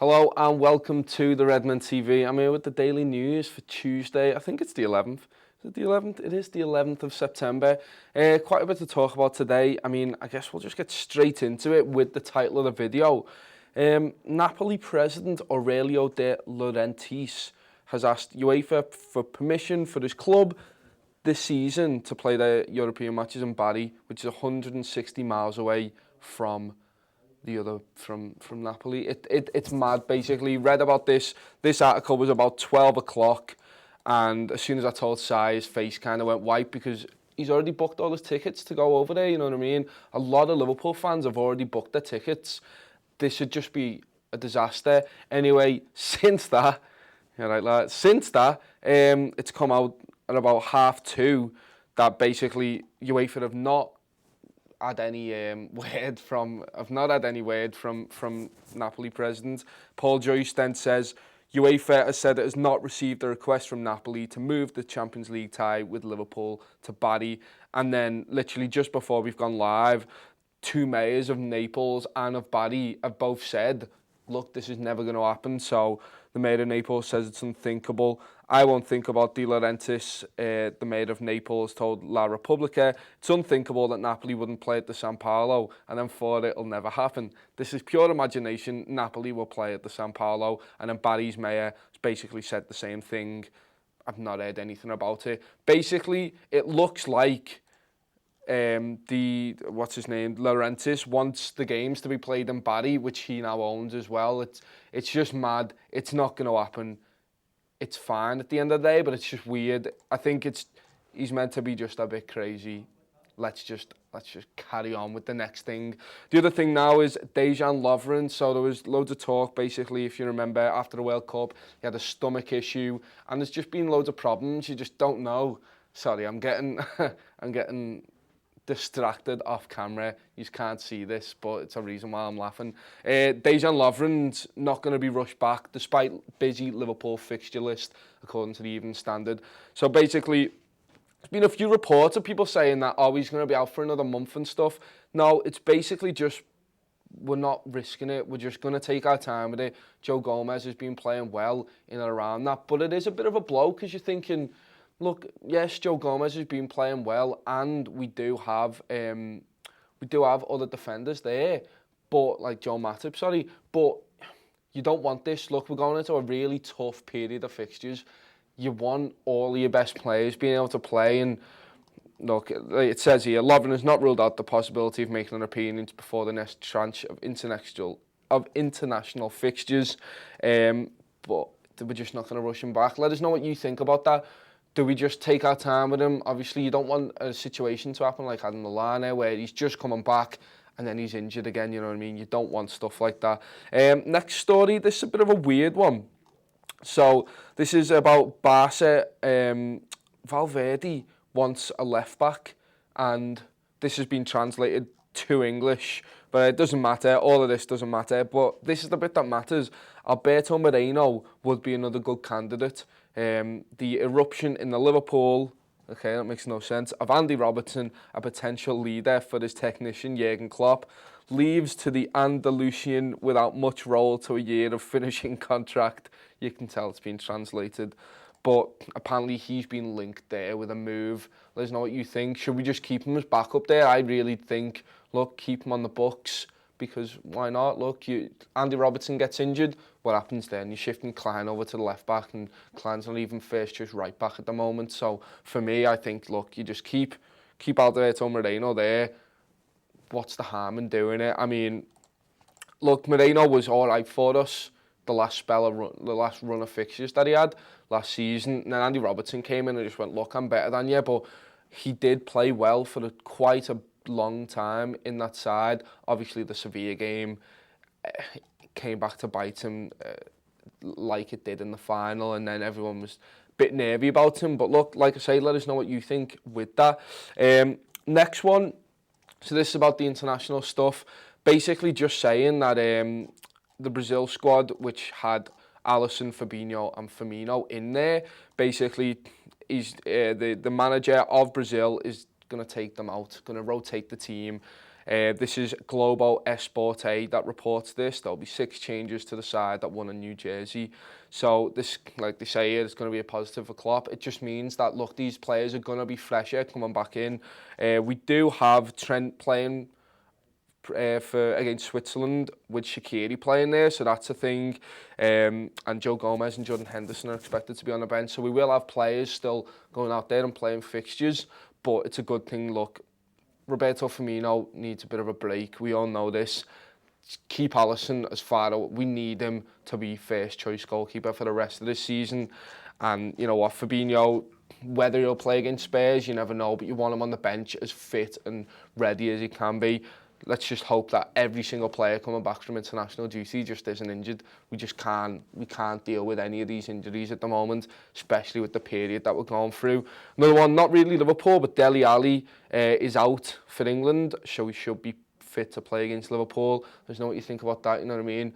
Hello and welcome to the Redmen TV. I'm here with the daily news for Tuesday. I think it's the 11th. Is it the 11th? It is the 11th of September. Quite a bit to talk about today. I guess we'll just get straight into it with the title of the video. Napoli president Aurelio De Laurentiis has asked UEFA for permission for his club this season to play their European matches in Bari, which is 160 miles away from from Napoli. It's mad, basically. Read about this. This article was about 12 o'clock, and as soon as I told Sai, his face kind of went white because he's already booked all his tickets to go over there, you know what I mean? A lot of Liverpool fans have already booked their tickets. This should just be a disaster. Anyway, since that, it's come out at about 2:30 that basically UEFA have not had any word from Napoli president. Paul Joyce then says UEFA has said it has not received a request from Napoli to move the Champions League tie with Liverpool to Bari. And then literally just before we've gone live, two mayors of Naples and of Bari have both said, look, this is never going to happen. So the mayor of Naples says it's unthinkable. I won't think about De Laurentiis, the mayor of Naples, told La Repubblica. It's unthinkable that Napoli wouldn't play at the San Paolo, and then for it'll never happen. This is pure imagination. Napoli will play at the San Paolo, and then Bari's mayor has basically said the same thing. I've not heard anything about it. Basically, it looks like Laurentiis wants the games to be played in Bari, which he now owns as well. It's just mad. It's not going to happen. It's fine at the end of the day, but it's just weird. I think he's meant to be just a bit crazy. Let's just carry on with the next thing. The other thing now is Dejan Lovren. So there was loads of talk, basically, if you remember, after the World Cup, he had a stomach issue, and there's just been loads of problems. You just don't know. Sorry, I'm getting distracted off camera. You can't see this, but it's a reason why I'm laughing. Dejan Lovren's not going to be rushed back despite busy Liverpool fixture list, according to the Evening Standard. So basically, there's been a few reports of people saying that, he's going to be out for another month and stuff. No, it's basically just, we're not risking it. We're just going to take our time with it. Joe Gomez has been playing well in and around that, but it is a bit of a blow because you're thinking, look, yes, Joe Gomez has been playing well, and we do have other defenders there, but like Joe Matip, but you don't want this. Look, we're going into a really tough period of fixtures. You want all your best players being able to play, and look, it says here, Lovren has not ruled out the possibility of making an appearance before the next tranche of international fixtures, but we're just not going to rush him back. Let us know what you think about that. Do we just take our time with him? Obviously, you don't want a situation to happen like Adam Lallana, where he's just coming back and then he's injured again, you know what I mean? You don't want stuff like that. Next story, this is a bit of a weird one. So, this is about Barca. Valverde wants a left-back, and this has been translated to English, but it doesn't matter. All of this doesn't matter, but this is the bit that matters. Alberto Moreno would be another good candidate. The eruption in the Liverpool, okay, that makes no sense, of Andy Robertson, a potential leader for his technician Jurgen Klopp, leaves to the Andalusian without much role to a year of finishing contract. You can tell it's been translated, but apparently he's been linked there with a move. Let us know what you think. Should we just keep him as backup there? I really think, look, keep him on the books, because why not? Look, Andy Robertson gets injured, what happens then? You're shifting Klein over to the left back, and Klein's not even first choice right back at the moment. So for me, I think, look, you just keep Alberto Moreno there. What's the harm in doing it? I mean, look, Moreno was all right for us the last run of fixtures that he had last season. And then Andy Robertson came in and just went, look, I'm better than you. But he did play well for quite a long time in that side. Obviously, the Sevilla game came back to bite him like it did in the final, and then everyone was a bit nervy about him. But look, like I say, let us know what you think with that. Next one, so this is about the international stuff. Basically just saying that the Brazil squad, which had Alisson, Fabinho and Firmino in there, basically the manager of Brazil is going to take them out, going to rotate the team. This is Globo Esporte that reports this. There'll be 6 changes to the side that won in New Jersey. So this, like they say here, is going to be a positive for Klopp. It just means that, look, these players are going to be fresher coming back in. We do have Trent playing for against Switzerland with Shaqiri playing there, so that's a thing. And Joe Gomez and Jordan Henderson are expected to be on the bench, so we will have players still going out there and playing fixtures, but it's a good thing. Look, Roberto Firmino needs a bit of a break. We all know this. Keep Alisson as far out. We need him to be first choice goalkeeper for the rest of this season. And you know what, Fabinho, whether he'll play against Spurs, you never know, but you want him on the bench as fit and ready as he can be. Let's just hope that every single player coming back from international duty just isn't injured. We can't deal with any of these injuries at the moment, especially with the period that we're going through. Another one, not really Liverpool, but Dele Alli is out for England, so he should be fit to play against Liverpool. There's no what you think about that, you know what I mean?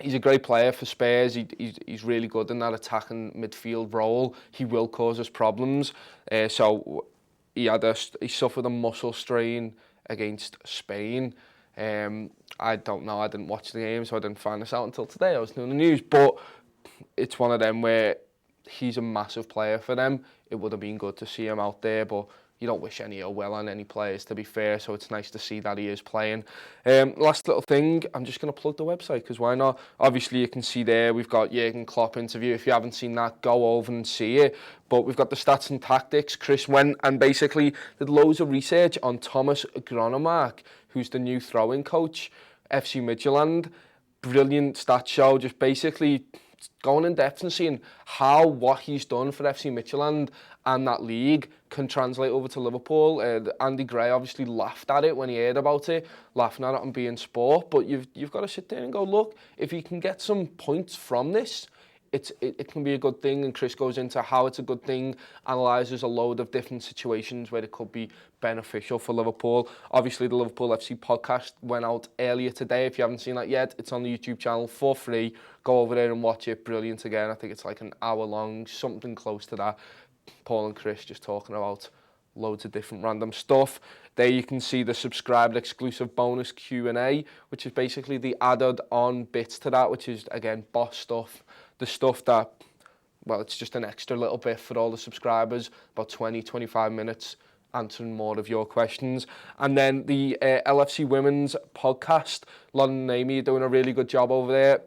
He's a great player for Spurs. He's really good in that attacking midfield role. He will cause us problems. So he suffered a muscle strain against Spain. I don't know, I didn't watch the game, so I didn't find this out until today. I was doing the news, but it's one of them where he's a massive player for them. It would have been good to see him out there, but you don't wish any ill will on any players, to be fair, so it's nice to see that he is playing. Last little thing, I'm just going to plug the website, because why not? Obviously, you can see there, we've got Jurgen Klopp interview. If you haven't seen that, go over and see it. But we've got the stats and tactics. Chris went and basically did loads of research on Thomas Gronemark, who's the new throwing coach, FC Midtjylland. Brilliant stats show, just basically going in depth and seeing how what he's done for FC Midtjylland and that league can translate over to Liverpool. Andy Gray obviously laughed at it when he heard about it, laughing at it and being sport, but you've got to sit there and go, look, if you can get some points from this, it can be a good thing. And Chris goes into how it's a good thing, analyses a load of different situations where it could be beneficial for Liverpool. Obviously, the Liverpool FC podcast went out earlier today. If you haven't seen that yet, it's on the YouTube channel for free. Go over there and watch it. Brilliant again. I think it's like an hour long, something close to that. Paul and Chris just talking about loads of different random stuff. There you can see the subscriber exclusive bonus Q&A, which is basically the added on bits to that, which is, again, boss stuff. The stuff that, well, it's just an extra little bit for all the subscribers, about 20, 25 minutes, answering more of your questions. And then the LFC Women's podcast, Lon and Amy are doing a really good job over there.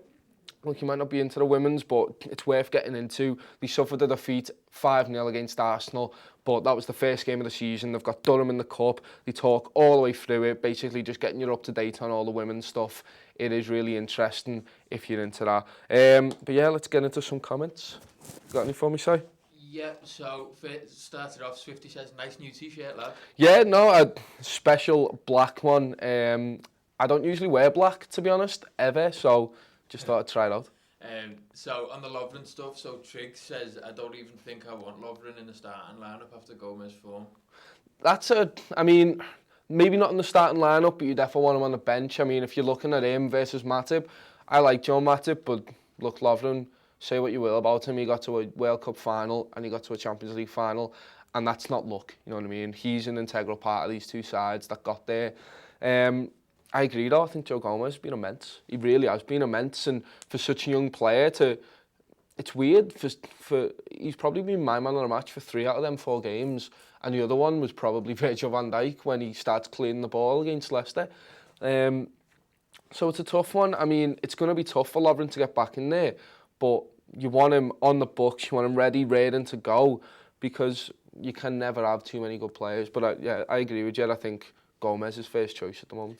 Look, you might not be into the women's, but it's worth getting into. They suffered a defeat 5-0 against Arsenal, but that was the first game of the season. They've got Durham in the cup. They talk all the way through it, basically just getting you up to date on all the women's stuff. It is really interesting if you're into that. But yeah, let's get into some comments. Got any for me, Si? Yeah, so started off, Swifty says, nice new t-shirt, lad. Yeah, no, a special black one. I don't usually wear black, to be honest, ever, so just thought I'd try it out. So on the Lovren stuff, so Triggs says, I don't even think I want Lovren in the starting lineup after Gomez form. I mean, maybe not in the starting lineup, but you definitely want him on the bench. I mean, if you're looking at him versus Matip, I like Joe Matip, but look, Lovren, say what you will about him. He got to a World Cup final and he got to a Champions League final, and that's not luck, you know what I mean? He's an integral part of these two sides that got there. I agree though, I think Joe Gomez has been immense. He really has been immense, and for such a young player it's weird, he's probably been my man of the match for 3 out of them 4 games, and the other one was probably Virgil van Dijk when he starts cleaning the ball against Leicester. So it's a tough one. I mean, it's going to be tough for Lovren to get back in there, but you want him on the books, you want him ready, raring to go, because you can never have too many good players. But yeah, I agree with you. I think Gomez is first choice at the moment.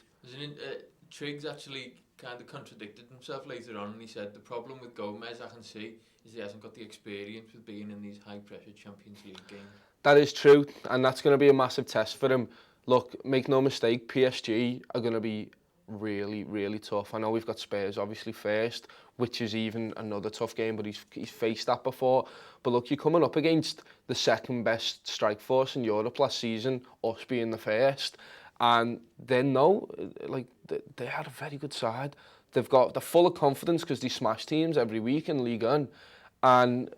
Triggs actually kind of contradicted himself later on, and he said the problem with Gomez I can see is he hasn't got the experience with being in these high pressure Champions League games. That is true, and that's going to be a massive test for him. Look, make no mistake, PSG are going to be really, really tough. I know we've got Spurs obviously first, which is even another tough game, but he's faced that before. But look, you're coming up against the second best strike force in Europe last season, us being the first. And they know, like, they had a very good side. They're full of confidence because they smash teams every week in Ligue 1. And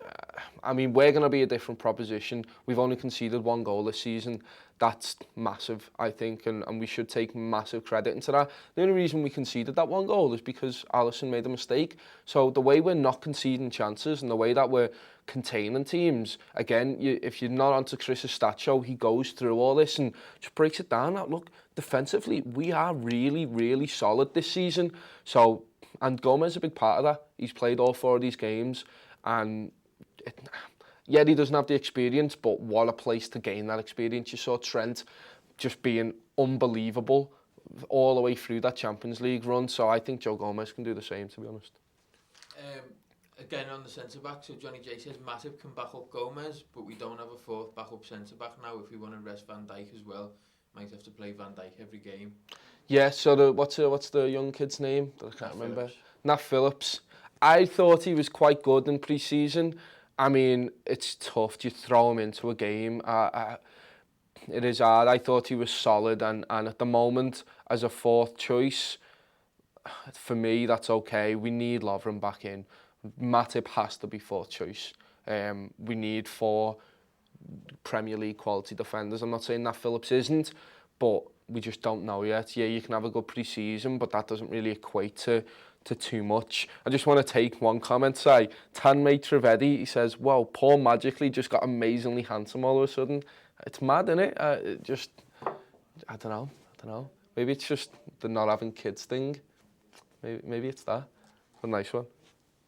I mean, we're going to be a different proposition. We've only conceded 1 goal this season. That's massive, I think, and we should take massive credit into that. The only reason we conceded that 1 goal is because Alisson made a mistake. So the way we're not conceding chances and the way that we're containing teams, again, if you're not onto Chris's stat show, he goes through all this and just breaks it down. Look, defensively, we are really, really solid this season. So, and Gomez is a big part of that. He's played all 4 of these games, and yeah, he doesn't have the experience, but what a place to gain that experience. You saw Trent just being unbelievable all the way through that Champions League run, so I think Joe Gomez can do the same, to be honest. Again, on the centre-back, so Johnny J says Matip can back up Gomez, but we don't have a 4th backup centre-back now. If we want to rest Van Dijk as well, might have to play Van Dijk every game. Yeah, so what's the young kid's name? I can't remember. Nat Phillips. I thought he was quite good in pre-season. I mean, it's tough to throw him into a game. It is hard. I thought he was solid, and at the moment, as a 4th choice, for me, that's okay. We need Lovren back in. Matip has to be 4th choice. We need 4 Premier League quality defenders. I'm not saying that Phillips isn't, but we just don't know yet. Yeah, you can have a good pre-season, but that doesn't really equate to too much. I just want to take one comment. Tanmay Trivedi, he says, wow, Paul magically just got amazingly handsome all of a sudden. It's mad, isn't it? I don't know. Maybe it's just the not having kids thing. Maybe it's that. A nice one.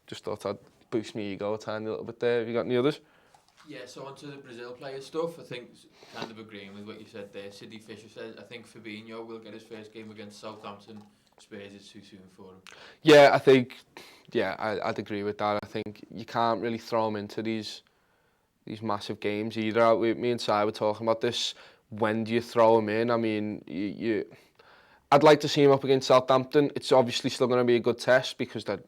Just thought I'd boost my ego a tiny little bit there. Have you got any others? Yeah, so onto the Brazil player stuff, I think, kind of agreeing with what you said there. Sidney Fisher says, I think Fabinho will get his first game against Southampton. Spurs is too soon for him. Yeah, I think, I'd agree with that. I think you can't really throw him into these massive games either. Me and Si were talking about this. When do you throw him in? I mean, I'd like to see him up against Southampton. It's obviously still going to be a good test because they're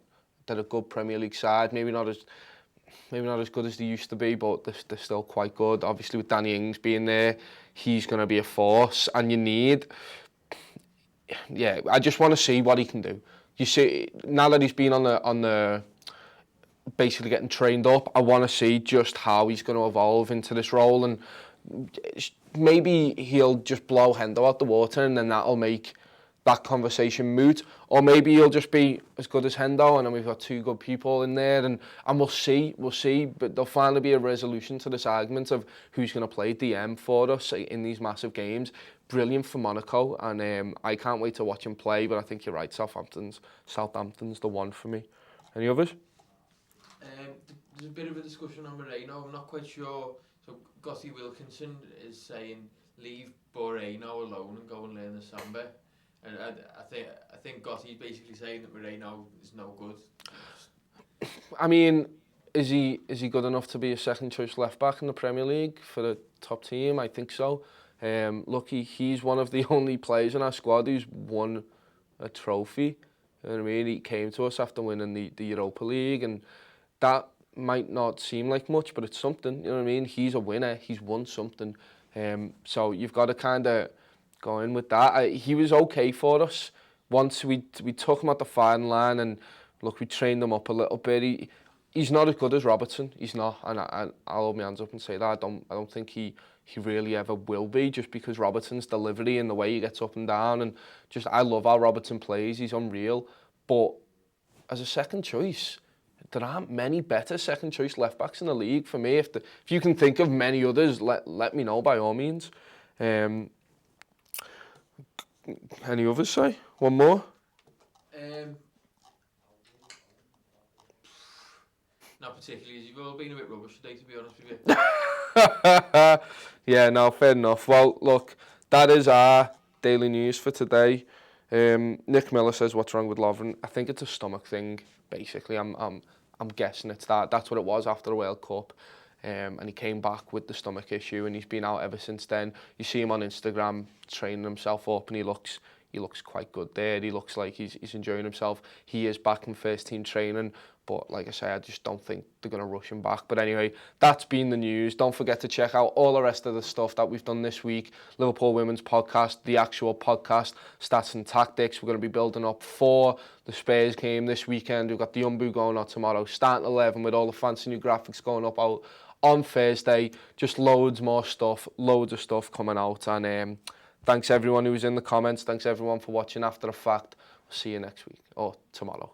a good Premier League side. Maybe not as good as they used to be, but they're still quite good. Obviously, with Danny Ings being there, he's going to be a force, and you need. Yeah, I just want to see what he can do. You see, now that he's been on the basically getting trained up, I want to see just how he's going to evolve into this role, and maybe he'll just blow Hendo out the water, and then that'll make that conversation moot, or maybe he'll just be as good as Hendo, and then we've got 2 good people in there, and we'll see, but there'll finally be a resolution to this argument of who's going to play DM for us in these massive games. Brilliant for Monaco, and I can't wait to watch him play, but I think you're right, Southampton's the one for me. Any others? There's a bit of a discussion on Moreno. I'm not quite sure. So Gotti Wilkinson is saying leave Moreno alone and go and learn the samba. And I think Gotti's basically saying that Moreno is no good. I mean, is he good enough to be a 2nd choice left back in the Premier League for the top team? I think so. Look, he's one of the only players in our squad who's won a trophy. You know what I mean? He came to us after winning the Europa League, and that might not seem like much, but it's something. You know what I mean? He's a winner. He's won something. So you've got to kind of go in with that. He was okay for us. Once we took him at the firing line, and look, we trained him up a little bit. He's not as good as Robertson. He's not, and I'll hold my hands up and say that. I don't think he really ever will be, just because Robertson's delivery and the way he gets up and down, and just I love how Robertson plays. He's unreal. But as a 2nd choice, there aren't many better 2nd choice left backs in the league for me. If you can think of many others, let me know by all means. Any others, say? One more? Not particularly. You've all been a bit rubbish today, to be honest with you. Yeah, no, fair enough. Well, look, that is our daily news for today. Nick Miller says, what's wrong with Lovren? I think it's a stomach thing, basically. I'm guessing it's that. That's what it was after the World Cup. And he came back with the stomach issue, and he's been out ever since then. You see him on Instagram training himself up, and he looks he looks quite good there. He looks like he's enjoying himself. He is back in first team training. But like I say, I just don't think they're going to rush him back. But anyway, that's been the news. Don't forget to check out all the rest of the stuff that we've done this week. Liverpool Women's Podcast, the actual podcast, Stats and Tactics. We're going to be building up for the Spurs game this weekend. We've got the Umbu going on tomorrow, starting 11 with all the fancy new graphics going up out on Thursday. Just loads more stuff, loads of stuff coming out. And thanks everyone who was in the comments. Thanks everyone for watching after the fact. We'll see you next week or tomorrow.